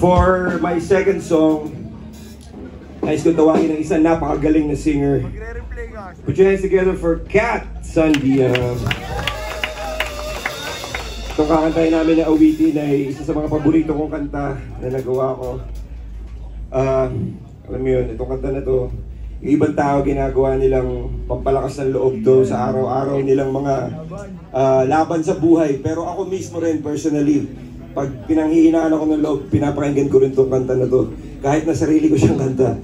For my second song, nais ko tawagin ng isang napakagaling na singer. Put your hands together for Kat Sandiam. Itong kakantahin namin na awitin ay isa sa mga paborito kong kanta na nagawa ko. Alam mo yun, itong kanta na to, yung ibang tao ginagawa nilang pampalakas ng loob to sa araw-araw nilang mga laban sa buhay. Pero ako mismo rin, personally, pag pinanghihinaan ako ng loob, pinapakinggan ko rin itong kanta na to. Kahit na sarili ko siyang kanta.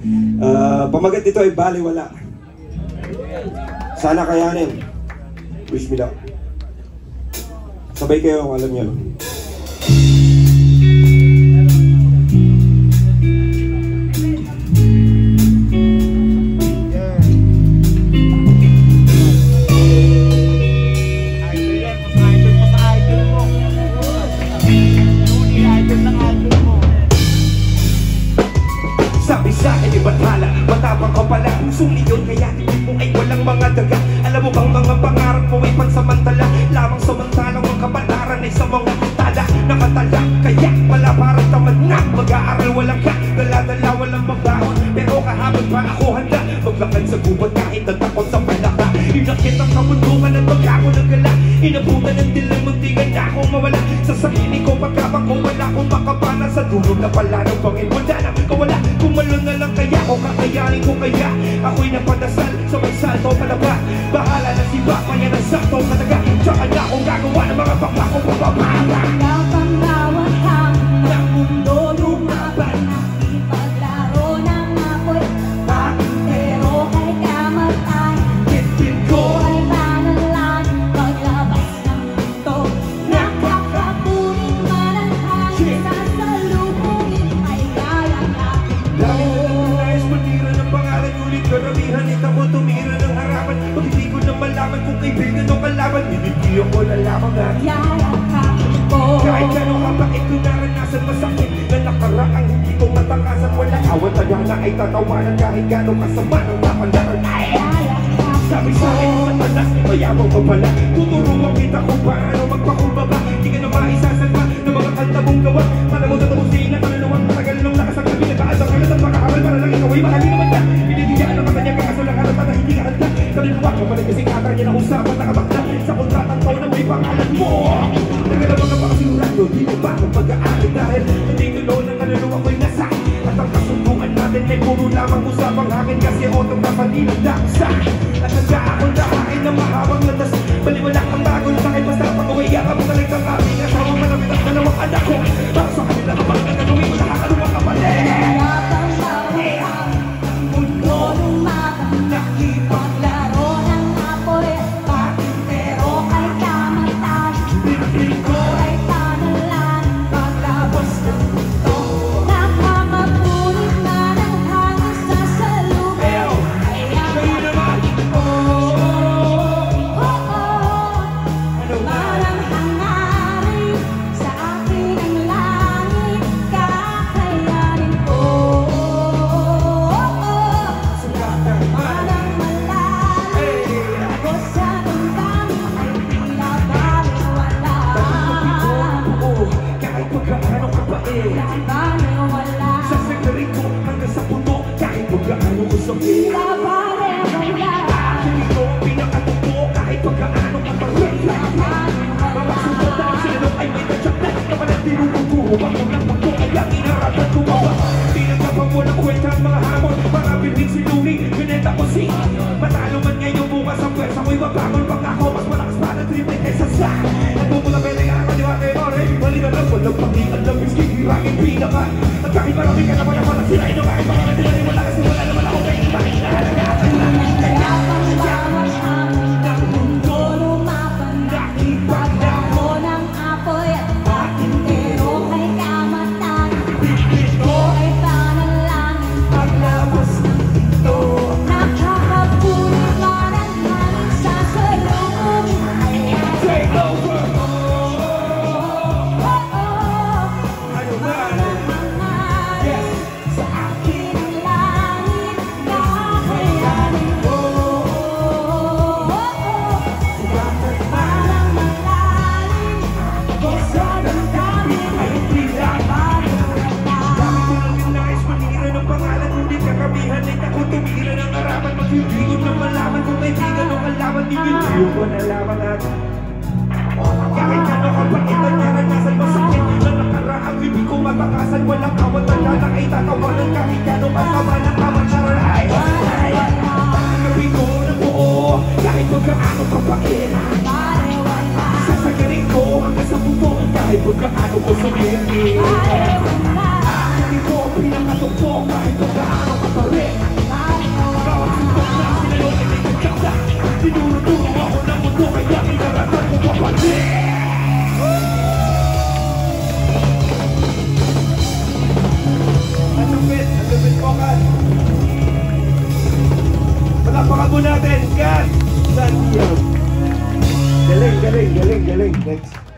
Pamagat nito ay baliwala. Sana kayanin. Wish me luck. Sabay kayo kung alam niyo. Sabi sa'kin iba't hala, matapang ka pala. Suli yun kaya tibig mo ay walang mga daga. Alam mo bang mga pangarap mo ay pansamantala? Lamang samantalang mga kapalaran ay sa mga tala. Nakatala, kaya wala parang tamad na. Mag-aaral walang ka, dala-dala walang magbaon. Pero kahabang pa ako handa maglakad sa gubat kahit natakot sa palaka. Inakit ang kabundukan at magkako ng gala. Inabutan ng dilang muntingan na akong mawala. Sa sarili ko pagkabang kung wala akong makapana. Sa dulo na pala ng pangin wala na kawala. Kumalon na lang kaya o kakayanin ko kaya. Ako'y napadasal sa magsalto palaba. Bahala na si Bapa yan ang sakto kataga. Tsaka na akong gagawa ng mga pangakong pabababa. Napangawat hanggang ng mundo lumaban. Ipaglaro ng apoy pero kay kamatay. Bitbit ko Ay panalan paglabas ng ito. Nakakapunin man ang hangin. Sasalubungin ay yayakapin ko. dahil na nais matira ng pangalan. Ulit karamihan ito mo tumira ng harapan. Pag hindi ko na malaman kung kaibigan o kalaban, bibigyan ko na lamang na Yayakapin ko. kahit gano'ng kapait ko naranasan masakit na nakaraang hindi ko matakasan. Walang awat na ay tatawanan kahit gano'ng kasama ng napandaran. Sabi sa akin yung matalas, mayabang pa pala. Tuturuan kita kung paano magpakumbaba. Hindi ka na maisasalba ng mga kanta mong gawa. Para mo tatapusin ang kaluluwang matagal nung lakas ang gabi. Nagkaasang kalat at makakabal para lang ikaw ay mahalin naman na. Binibigyan ng kanyang kakasulang harap at hindi ka handa. Kaluluwa ko pala kasing atar niya na usapan nakabakla. Sa kontratang taon na may pangalan mo. Nagalaman ka pa kasigurado, di mo ba akong pag-aaral dahil hindi tulo ng kaluluwa ko'y nasa. At ang kasunduan natin ay puro lamang usapang hangin kasi autographan nilang daksa. At handa akong lahain na mahabang landas. Baliwala ang bagong sakit basta pag-uwi ka mo talagang ang aming asawang malapit at dalawang anak ko. Para sa kanila kapag nagagawin ko nakakaluwang kapatid. Paglaro ng apoy pero kay kamatay. Ay panalan paglabas ng ito. Nakakapunin man ang hangin. Sasalubungin ay yayakapin ko. Parang hangarin sa akin ang langit. Kakayanin ko. Parang malalim ako sa damdamin ay tila baliwala. Kahit pagkaano ka pa Baliwala. sa sagarin ko hanggang sa puno. Kahit pagkaano ko sakit Baliwala. hindi ko pinakatuto. Kahit pagkaano ka pa mapasubutan sila ay may natsak na naman tinuturo. Ako lang magto kaya inaratan ko baba. Pinagkapang mo ng kwenta ang mga hamon. Marami rin si Luni, binenta ko si matalo man ngayon bukas ang pwersa mo'y mabangon. Pangako mas malakas pa na triple kesa sa nagmumula pwede ka naman diwa kayo rin. Mali na lang walang pangitan lang miski hirangin pinaka. At kahit marami ka naman naman sila ino kahit marami sila rin wala kasi wala naman ako kayo bakit nahalagatan lang. Kaya Bawat hangin ng mundo lumaban. Paglaro ng apoy at akin pero kay kamatay. Ay panalangin paglabas ng ito. Nakakapunin man ang hangin. Sasalubungin ay take over. Parang hangarin natakasan, walang awat na lang ay tatawanan kahit gano'ng kasama ng amat siya ay gabi ko na buo, kahit magkaano kapakit sasagarin ko hanggang sa buto, kahit magkaano ko sumili gabi ko pinakatugtong kahit magkaano katarik bawat suntok na sinalo ay may kagkaksa tinuro-turo ako ng mundo kaya kinaratan ko papalik. Ang lupit ko, Kat. Palakpakan po natin, Kat Santiago. Galing. Next.